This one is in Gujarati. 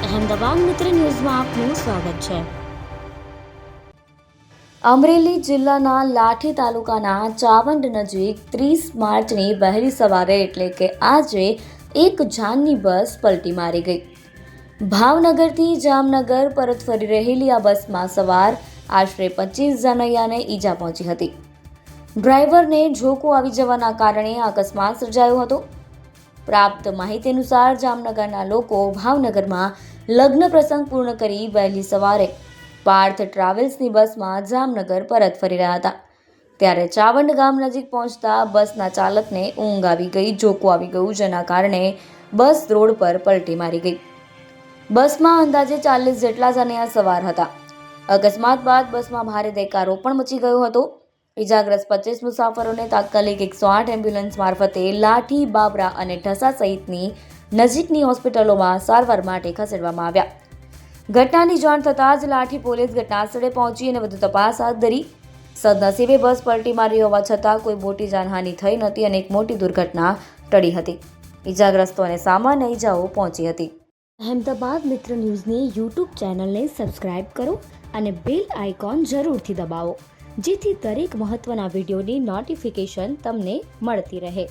અહેમદાબાદ મિત્ર ન્યૂઝમાં આપનું સ્વાગત છે। અમરેલી જિલ્લાના લાઠી તાલુકાના ચાવંડ નજીક 30 માર્ચની વહેલી સવારે એટલે કે આજે એક જાનની બસ પલટી મારી ગઈ। ભાવનગરથી જામનગર પરત ફરી રહેલી આ બસમાં સવાર આશરે 25 જાનૈયાને ઈજા પહોંચી હતી। ડ્રાઈવરને ઝોકું આવી જવાના કારણે અકસ્માત સર્જાયો હતો। પ્રાપ્ત માહિતી અનુસાર જામનગરના લોકો ભાવનગરમાં લગ્ન પ્રસંગ પૂર્ણ કરી વહેલી સવારે પાર્થ ટ્રાવેલ્સની બસમાં જામનગર પરત ફરી રહ્યા હતા। ત્યારે ચાવંડ ગામ નજીક પહોંચતા બસના ચાલકને ઊંઘ આવી ગઈ, ઝોકું આવી ગયું, જેના કારણે બસ રોડ પર પલટી મારી ગઈ। બસમાં અંદાજે 40 જેટલા જાનૈયા સવાર હતા। અકસ્માત બાદ બસમાં ભારે દેકારો પણ મચી ગયો હતો। ઇજાગ્રસ્ત 25 મુસાફરોને તાત્કાલિક 108 એમ્બ્યુલન્સ મારફતે લાઠી, બાબરા અને ઢસા સહિતની નજીકની હોસ્પિટલોમાં સારવાર માટે ખસેડવામાં આવ્યા। ઘટનાની જાણ થતાં જ લાઠી પોલીસ ઘટનાસ્થળે પહોંચી અને વધુ તપાસ હાથ ધરી। સદનસીબે બસ પલટી મારી હોવા છતાં કોઈ મોટી જાનહાનિ થઈ નહોતી અને એક મોટી દુર્ઘટના ટળી હતી। ઇજાગ્રસ્તોને સામાન્ય ઇજાઓ પહોંચી હતી। અહેમદાબાદ મિત્ર ન્યૂઝની યુટ્યુબ ચેનલને સબસ્ક્રાઇબ કરો અને બેલ આઇકોન જરૂરથી દબાવો, જેથી દરેક મહત્વના વિડીયોની નોટિફિકેશન તમને મળતી રહે।